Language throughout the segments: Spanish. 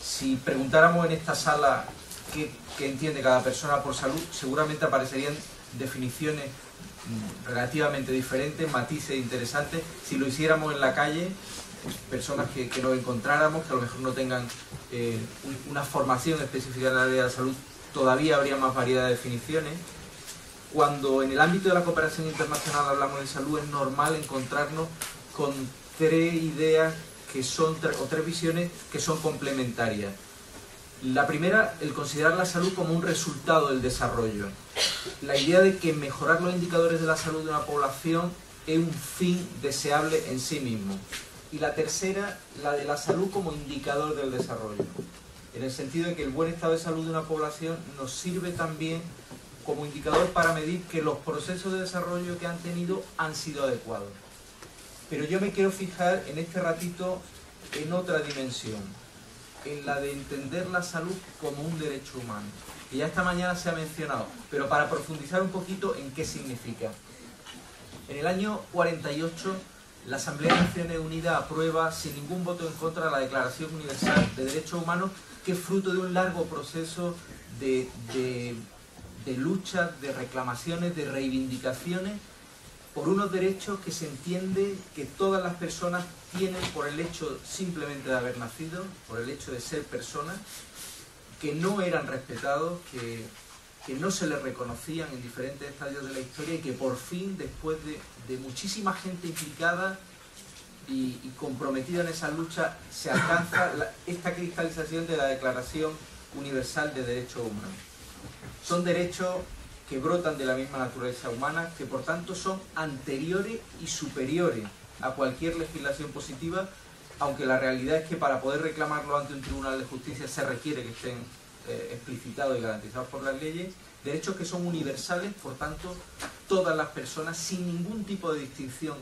Si preguntáramos en esta sala qué entiende cada persona por salud, seguramente aparecerían definiciones relativamente diferentes, matices interesantes. Si lo hiciéramos en la calle, personas que nos encontráramos, que a lo mejor no tengan una formación específica en el área de la salud, todavía habría más variedad de definiciones. Cuando en el ámbito de la cooperación internacional hablamos de salud, es normal encontrarnos con tres ideas que son, o tres visiones que son complementarias. La primera, el considerar la salud como un resultado del desarrollo. La idea de que mejorar los indicadores de la salud de una población es un fin deseable en sí mismo. Y la tercera, la de la salud como indicador del desarrollo. En el sentido de que el buen estado de salud de una población nos sirve también como indicador para medir que los procesos de desarrollo que han tenido han sido adecuados. Pero yo me quiero fijar en este ratito en otra dimensión, en la de entender la salud como un derecho humano. Y ya esta mañana se ha mencionado, pero para profundizar un poquito en qué significa. En el año 48, la Asamblea de Naciones Unidas aprueba sin ningún voto en contra la Declaración Universal de Derechos Humanos, que es fruto de un largo proceso de luchas, de reclamaciones, de reivindicaciones por unos derechos que se entiende que todas las personas tienen por el hecho simplemente de haber nacido, por el hecho de ser personas, que no eran respetados, que no se les reconocían en diferentes estadios de la historia y que por fin, después de muchísima gente implicada y comprometida en esa lucha, se alcanza esta cristalización de la Declaración Universal de Derechos Humanos. Son derechos que brotan de la misma naturaleza humana, que por tanto son anteriores y superiores a cualquier legislación positiva, aunque la realidad es que para poder reclamarlo ante un tribunal de justicia se requiere que estén explicitados y garantizados por las leyes, derechos que son universales, por tanto todas las personas sin ningún tipo de distinción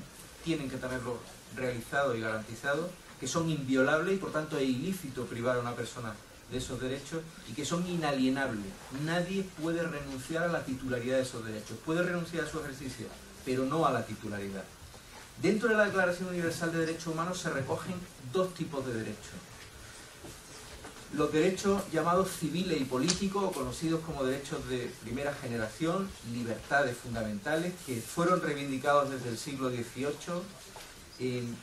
tienen que tenerlo realizado y garantizado, que son inviolables y por tanto es ilícito privar a una persona de esos derechos y que son inalienables. Nadie puede renunciar a la titularidad de esos derechos. Puede renunciar a su ejercicio, pero no a la titularidad. Dentro de la Declaración Universal de Derechos Humanos se recogen dos tipos de derechos. Los derechos llamados civiles y políticos, o conocidos como derechos de primera generación, libertades fundamentales, que fueron reivindicados desde el siglo XVIII.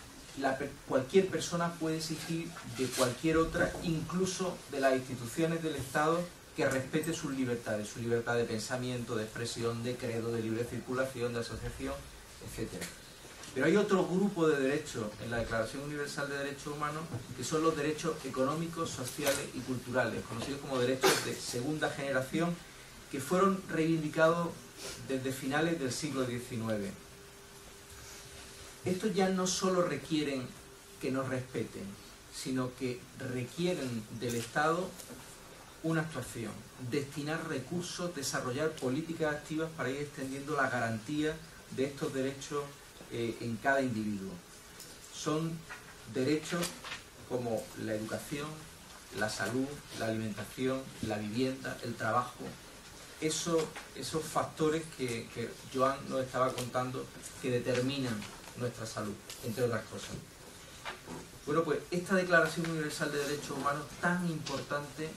Cualquier persona puede exigir de cualquier otra, incluso de las instituciones del Estado, que respete sus libertades, su libertad de pensamiento, de expresión, de credo, de libre circulación, de asociación, etc. Pero hay otro grupo de derechos en la Declaración Universal de Derechos Humanos, que son los derechos económicos, sociales y culturales, conocidos como derechos de segunda generación, que fueron reivindicados desde finales del siglo XIX. Estos ya no solo requieren que nos respeten, sino que requieren del Estado una actuación, destinar recursos, desarrollar políticas activas para ir extendiendo la garantía de estos derechos en cada individuo. Son derechos como la educación, la salud, la alimentación, la vivienda, el trabajo. Esos factores que Joan nos estaba contando que determinan nuestra salud, entre otras cosas. Bueno, pues esta Declaración Universal de Derechos Humanos tan importante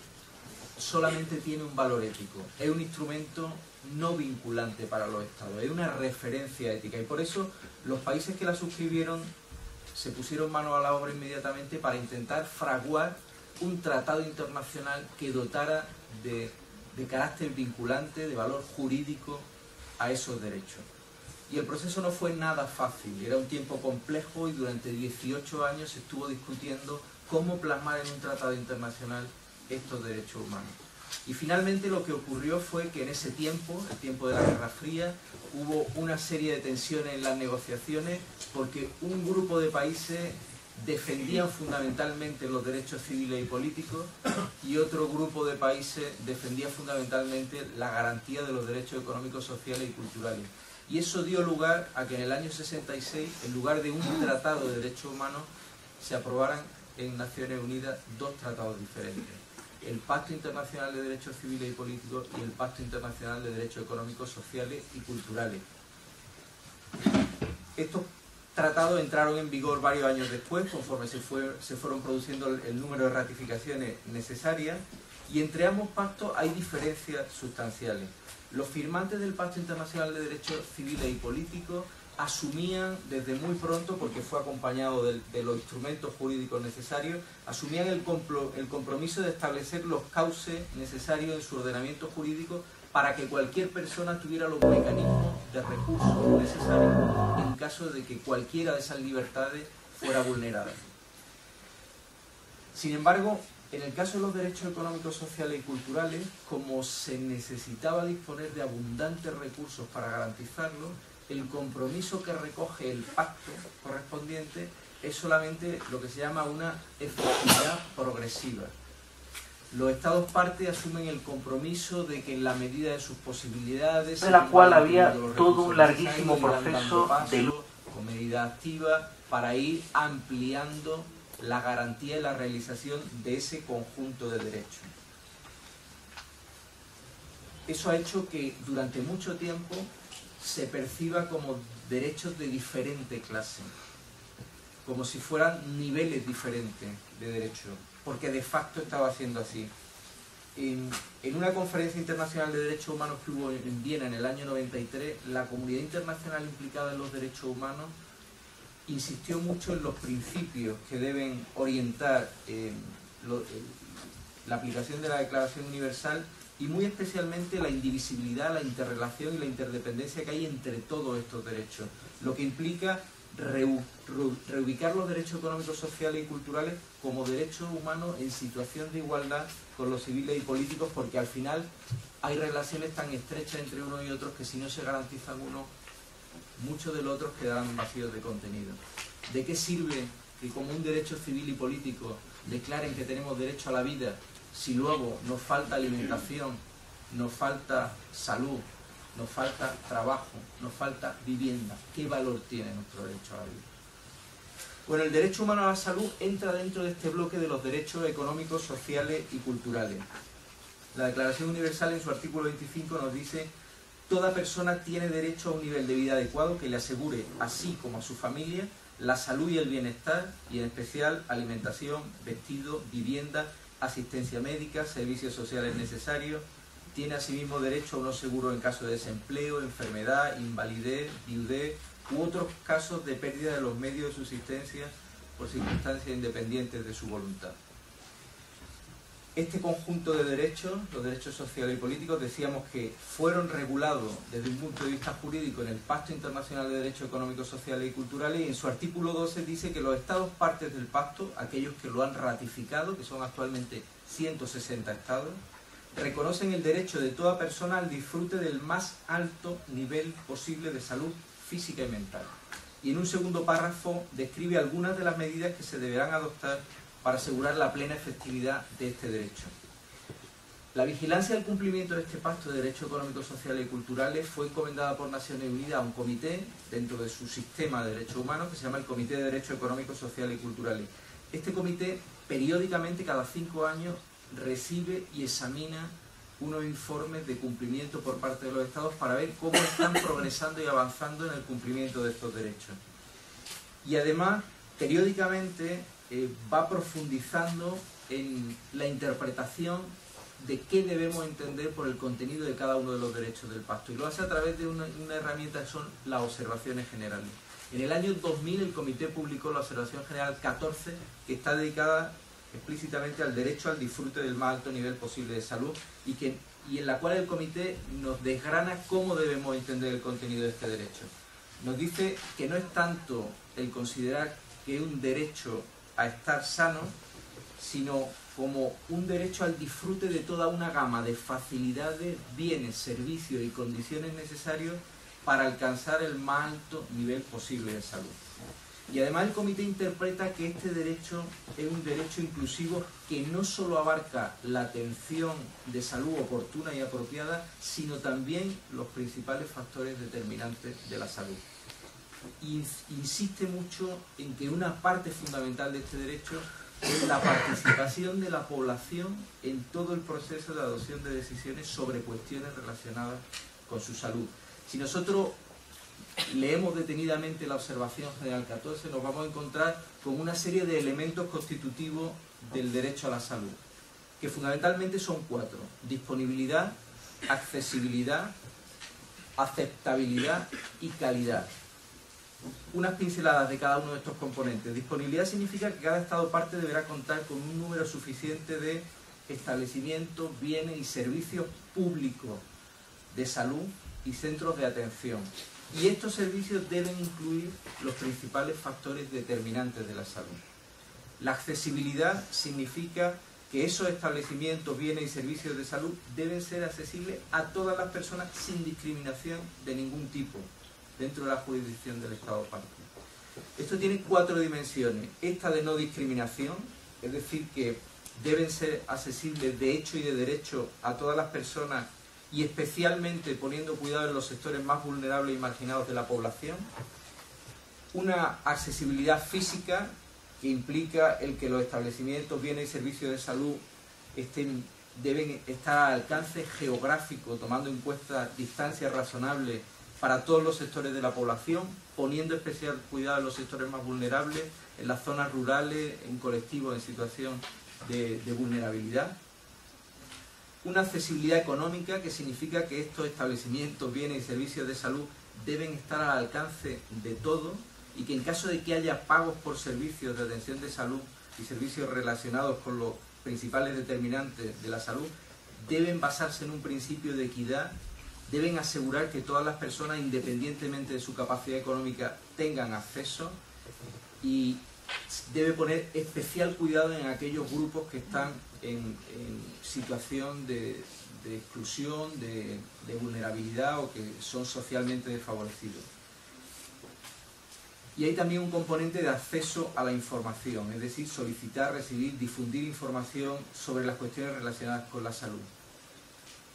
solamente tiene un valor ético. Es un instrumento no vinculante para los estados, es una referencia ética y por eso los países que la suscribieron se pusieron manos a la obra inmediatamente para intentar fraguar un tratado internacional que dotara de carácter vinculante, de valor jurídico a esos derechos. Y el proceso no fue nada fácil, era un tiempo complejo y durante 18 años se estuvo discutiendo cómo plasmar en un tratado internacional estos derechos humanos. Y finalmente lo que ocurrió fue que en ese tiempo, el tiempo de la Guerra Fría, hubo una serie de tensiones en las negociaciones porque un grupo de países defendían fundamentalmente los derechos civiles y políticos y otro grupo de países defendía fundamentalmente la garantía de los derechos económicos, sociales y culturales. Y eso dio lugar a que en el año 66, en lugar de un tratado de derechos humanos, se aprobaran en Naciones Unidas dos tratados diferentes. El Pacto Internacional de Derechos Civiles y Políticos y el Pacto Internacional de Derechos Económicos, Sociales y Culturales. Estos tratados entraron en vigor varios años después, conforme se fueron produciendo el número de ratificaciones necesarias, y entre ambos pactos hay diferencias sustanciales. Los firmantes del Pacto Internacional de Derechos Civiles y Políticos asumían desde muy pronto, porque fue acompañado de los instrumentos jurídicos necesarios, asumían el compromiso de establecer los cauces necesarios en su ordenamiento jurídico para que cualquier persona tuviera los mecanismos de recursos necesarios en caso de que cualquiera de esas libertades fuera vulnerada. Sin embargo, en el caso de los derechos económicos, sociales y culturales, como se necesitaba disponer de abundantes recursos para garantizarlo, el compromiso que recoge el pacto correspondiente es solamente lo que se llama una efectividad progresiva. Los Estados partes asumen el compromiso de que en la medida de sus posibilidades, de la cual había todo un larguísimo proceso de con medidas activas para ir ampliando la garantía y la realización de ese conjunto de derechos. Eso ha hecho que durante mucho tiempo se perciba como derechos de diferente clase, como si fueran niveles diferentes de derechos, porque de facto estaba siendo así. En una conferencia internacional de derechos humanos que hubo en Viena en el año 93, la comunidad internacional implicada en los derechos humanos insistió mucho en los principios que deben orientar la aplicación de la Declaración Universal, y muy especialmente la indivisibilidad, la interrelación y la interdependencia que hay entre todos estos derechos, lo que implica reubicar los derechos económicos, sociales y culturales como derechos humanos en situación de igualdad con los civiles y políticos, porque al final hay relaciones tan estrechas entre unos y otros que si no se garantizan unos, muchos de los otros quedarán vacíos de contenido. ¿De qué sirve que como un derecho civil y político declaren que tenemos derecho a la vida si luego nos falta alimentación, nos falta salud, nos falta trabajo, nos falta vivienda? ¿Qué valor tiene nuestro derecho a la vida? Bueno, el derecho humano a la salud entra dentro de este bloque de los derechos económicos, sociales y culturales. La Declaración Universal en su artículo 25 nos dice: toda persona tiene derecho a un nivel de vida adecuado que le asegure, así como a su familia, la salud y el bienestar, y en especial alimentación, vestido, vivienda, asistencia médica, servicios sociales necesarios. Tiene asimismo derecho a unos seguros en caso de desempleo, enfermedad, invalidez, viudez u otros casos de pérdida de los medios de subsistencia por circunstancias independientes de su voluntad. Este conjunto de derechos, los derechos sociales y políticos, decíamos que fueron regulados desde un punto de vista jurídico en el Pacto Internacional de Derechos Económicos, Sociales y Culturales, y en su artículo 12 dice que los Estados partes del pacto, aquellos que lo han ratificado, que son actualmente 160 Estados, reconocen el derecho de toda persona al disfrute del más alto nivel posible de salud física y mental. Y en un segundo párrafo describe algunas de las medidas que se deberán adoptar para asegurar la plena efectividad de este derecho. La vigilancia del cumplimiento de este pacto de derechos económicos, sociales y culturales fue encomendada por Naciones Unidas a un comité dentro de su sistema de derechos humanos que se llama el Comité de Derechos Económicos, Sociales y Culturales. Este comité periódicamente, cada 5 años, recibe y examina unos informes de cumplimiento por parte de los Estados para ver cómo están progresando y avanzando en el cumplimiento de estos derechos. Y además, periódicamente va profundizando en la interpretación de qué debemos entender por el contenido de cada uno de los derechos del pacto, y lo hace a través de una herramienta que son las observaciones generales. En el año 2000 el comité publicó la observación general 14, que está dedicada explícitamente al derecho al disfrute del más alto nivel posible de salud, y en la cual el comité nos desgrana cómo debemos entender el contenido de este derecho. Nos dice que no es tanto el considerar que es un derecho a estar sano, sino como un derecho al disfrute de toda una gama de facilidades, bienes, servicios y condiciones necesarios para alcanzar el más alto nivel posible de salud. Y además el comité interpreta que este derecho es un derecho inclusivo que no solo abarca la atención de salud oportuna y apropiada, sino también los principales factores determinantes de la salud. Y insiste mucho en que una parte fundamental de este derecho es la participación de la población en todo el proceso de adopción de decisiones sobre cuestiones relacionadas con su salud. Si nosotros leemos detenidamente la Observación General 14, nos vamos a encontrar con una serie de elementos constitutivos del derecho a la salud, que fundamentalmente son 4: disponibilidad, accesibilidad, aceptabilidad y calidad. Unas pinceladas de cada uno de estos componentes. Disponibilidad significa que cada Estado parte deberá contar con un número suficiente de establecimientos, bienes y servicios públicos de salud y centros de atención. Y estos servicios deben incluir los principales factores determinantes de la salud. La accesibilidad significa que esos establecimientos, bienes y servicios de salud deben ser accesibles a todas las personas sin discriminación de ningún tipo, dentro de la jurisdicción del Estado parte. Esto tiene 4 dimensiones. Esta de no discriminación, es decir, que deben ser accesibles de hecho y de derecho a todas las personas, y especialmente poniendo cuidado en los sectores más vulnerables y marginados de la población. Una accesibilidad física, que implica el que los establecimientos, bienes y servicios de salud deben estar al alcance geográfico, tomando en cuenta distancias razonables para todos los sectores de la población, poniendo especial cuidado en los sectores más vulnerables, en las zonas rurales, en colectivos en situación de vulnerabilidad. Una accesibilidad económica, que significa que estos establecimientos, bienes y servicios de salud deben estar al alcance de todos, y que en caso de que haya pagos por servicios de atención de salud y servicios relacionados con los principales determinantes de la salud, deben basarse en un principio de equidad, deben asegurar que todas las personas, independientemente de su capacidad económica, tengan acceso, y debe poner especial cuidado en aquellos grupos que están en situación de exclusión, de vulnerabilidad, o que son socialmente desfavorecidos. Y hay también un componente de acceso a la información, es decir, solicitar, recibir, difundir información sobre las cuestiones relacionadas con la salud.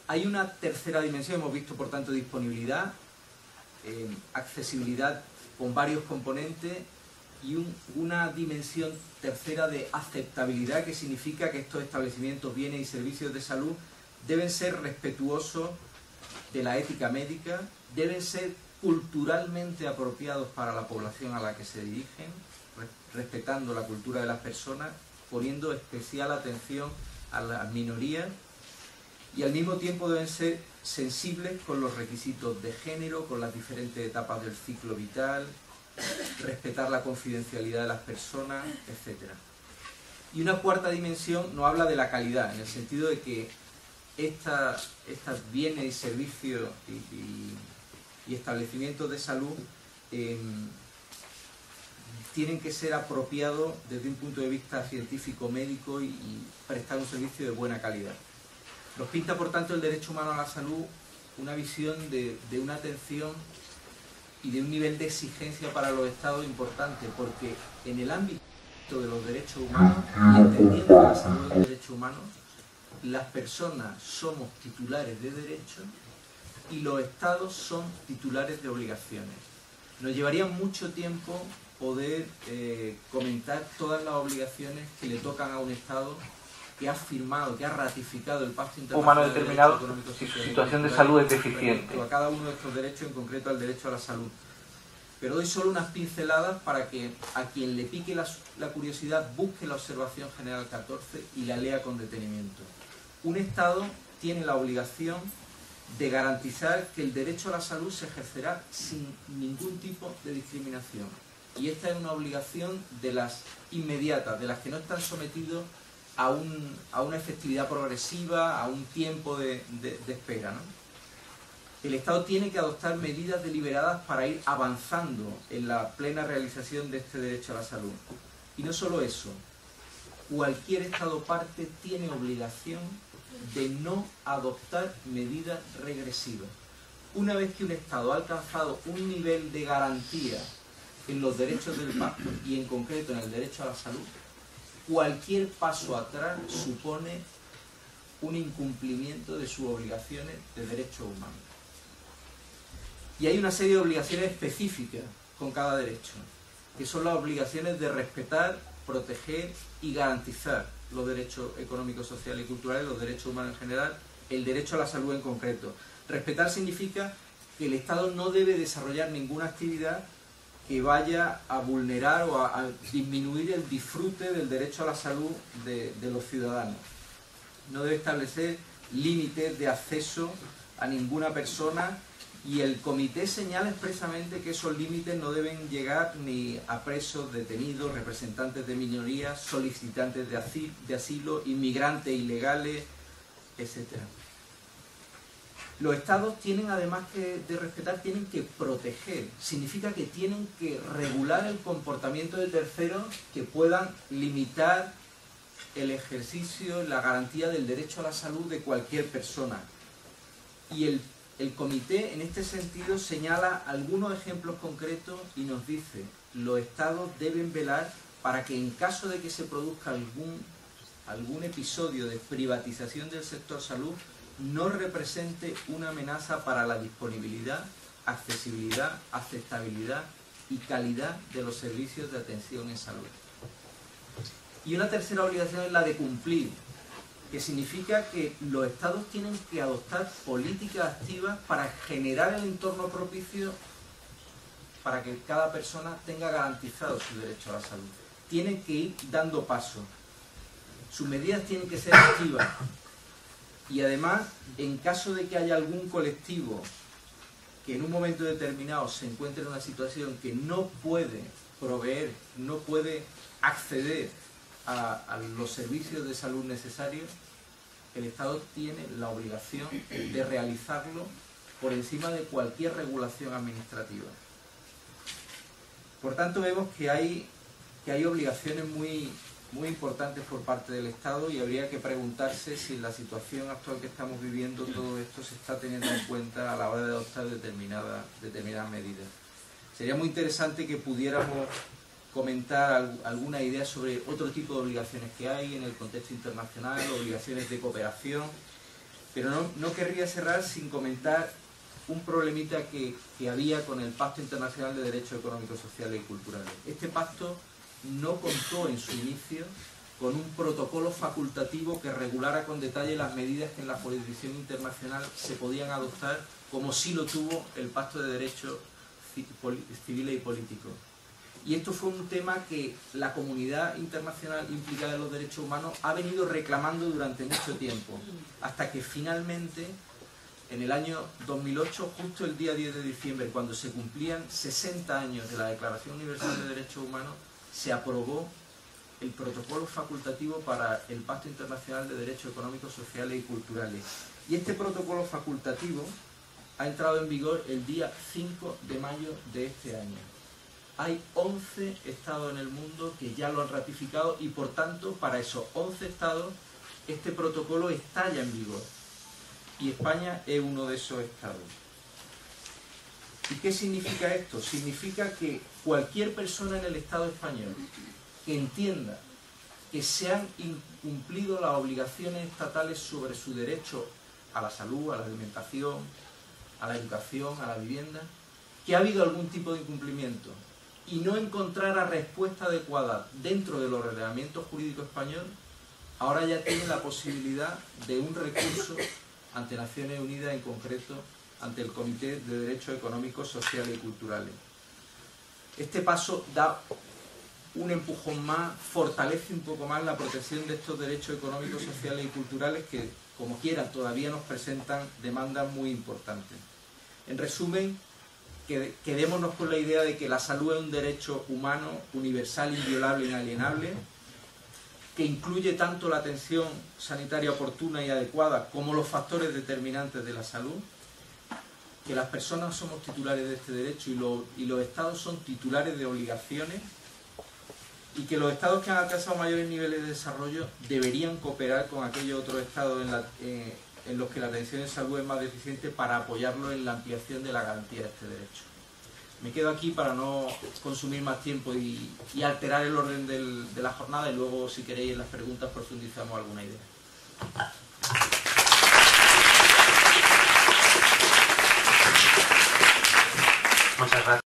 Hay una tercera dimensión, hemos visto por tanto disponibilidad, accesibilidad con varios componentes, y una dimensión tercera de aceptabilidad, que significa que estos establecimientos, bienes y servicios de salud deben ser respetuosos de la ética médica, deben ser culturalmente apropiados para la población a la que se dirigen, respetando la cultura de las personas, poniendo especial atención a las minorías, y al mismo tiempo deben ser sensibles con los requisitos de género, con las diferentes etapas del ciclo vital, respetar la confidencialidad de las personas, etc. Y una cuarta dimensión nos habla de la calidad, en el sentido de que estas bienes y servicios y establecimientos de salud tienen que ser apropiados desde un punto de vista científico, médico, y prestar un servicio de buena calidad. Nos pinta, por tanto, el derecho humano a la salud una visión de una atención y de un nivel de exigencia para los Estados importante, porque en el ámbito de los derechos humanos, y entendiendo la salud de los derechos humanos, las personas somos titulares de derechos y los Estados son titulares de obligaciones. Nos llevaría mucho tiempo poder comentar todas las obligaciones que le tocan a un Estado que ha firmado, que ha ratificado el Pacto Internacional humano determinado si su situación de salud es deficiente. A cada uno de estos derechos, en concreto al derecho a la salud. Pero doy solo unas pinceladas para que a quien le pique la curiosidad busque la Observación General 14 y la lea con detenimiento. Un Estado tiene la obligación de garantizar que el derecho a la salud se ejercerá sin ningún tipo de discriminación. Y esta es una obligación de las inmediatas, de las que no están sometidos a una efectividad progresiva, a un tiempo de espera, ¿no? El Estado tiene que adoptar medidas deliberadas para ir avanzando en la plena realización de este derecho a la salud. Y no solo eso, cualquier Estado parte tiene obligación de no adoptar medidas regresivas. Una vez que un Estado ha alcanzado un nivel de garantía en los derechos del pacto, y en concreto en el derecho a la salud, cualquier paso atrás supone un incumplimiento de sus obligaciones de derechos humanos. Y hay una serie de obligaciones específicas con cada derecho, que son las obligaciones de respetar, proteger y garantizar los derechos económicos, sociales y culturales, los derechos humanos en general, el derecho a la salud en concreto. Respetar significa que el Estado no debe desarrollar ninguna actividad que vaya a vulnerar o a disminuir el disfrute del derecho a la salud de los ciudadanos. No debe establecer límites de acceso a ninguna persona, y el comité señala expresamente que esos límites no deben llegar ni a presos, detenidos, representantes de minorías, solicitantes de asilo, inmigrantes ilegales, etc. Los Estados tienen, además de respetar, tienen que proteger. Significa que tienen que regular el comportamiento de terceros que puedan limitar el ejercicio, la garantía del derecho a la salud de cualquier persona. Y el comité, en este sentido, señala algunos ejemplos concretos y nos dice: los Estados deben velar para que en caso de que se produzca algún episodio de privatización del sector salud, no represente una amenaza para la disponibilidad, accesibilidad, aceptabilidad y calidad de los servicios de atención en salud. Y una tercera obligación es la de cumplir, que significa que los Estados tienen que adoptar políticas activas para generar el entorno propicio para que cada persona tenga garantizado su derecho a la salud. Tienen que ir dando pasos. Sus medidas tienen que ser activas. Y además, en caso de que haya algún colectivo que en un momento determinado se encuentre en una situación que no puede proveer, no puede acceder a los servicios de salud necesarios, el Estado tiene la obligación de realizarlo por encima de cualquier regulación administrativa. Por tanto, vemos que hay obligaciones muy importantes por parte del Estado, y habría que preguntarse si en la situación actual que estamos viviendo todo esto se está teniendo en cuenta a la hora de adoptar determinadas medidas. Sería muy interesante que pudiéramos comentar alguna idea sobre otro tipo de obligaciones que hay en el contexto internacional, obligaciones de cooperación, pero no querría cerrar sin comentar un problemita que había con el Pacto Internacional de Derechos Económicos, Sociales y Culturales. Este pacto no contó en su inicio con un protocolo facultativo que regulara con detalle las medidas que en la jurisdicción internacional se podían adoptar, como sí lo tuvo el Pacto de Derechos Civiles y Políticos. Y esto fue un tema que la comunidad internacional implicada en los derechos humanos ha venido reclamando durante mucho tiempo, hasta que finalmente, en el año 2008, justo el día 10 de diciembre, cuando se cumplían 60 años de la Declaración Universal de Derechos Humanos, se aprobó el protocolo facultativo para el Pacto Internacional de Derechos Económicos, Sociales y Culturales. Y este protocolo facultativo ha entrado en vigor el día 5 de mayo de este año. Hay 11 estados en el mundo que ya lo han ratificado, y por tanto, para esos 11 estados, este protocolo está ya en vigor. Y España es uno de esos estados. ¿Y qué significa esto? Significa que cualquier persona en el Estado español que entienda que se han incumplido las obligaciones estatales sobre su derecho a la salud, a la alimentación, a la educación, a la vivienda, que ha habido algún tipo de incumplimiento y no encontrara respuesta adecuada dentro del ordenamiento jurídico español, ahora ya tiene la posibilidad de un recurso ante Naciones Unidas, en concreto ante el Comité de Derechos Económicos, Sociales y Culturales. Este paso da un empujón más, fortalece un poco más la protección de estos derechos económicos, sociales y culturales que, como quiera, todavía nos presentan demandas muy importantes. En resumen, quedémonos con la idea de que la salud es un derecho humano, universal, inviolable e inalienable, que incluye tanto la atención sanitaria oportuna y adecuada como los factores determinantes de la salud, que las personas somos titulares de este derecho y los Estados son titulares de obligaciones, y que los Estados que han alcanzado mayores niveles de desarrollo deberían cooperar con aquellos otros Estados en los que la atención en salud es más deficiente para apoyarlos en la ampliación de la garantía de este derecho. Me quedo aquí para no consumir más tiempo y alterar el orden de la jornada, y luego, si queréis, en las preguntas profundizamos alguna idea. Muchas gracias.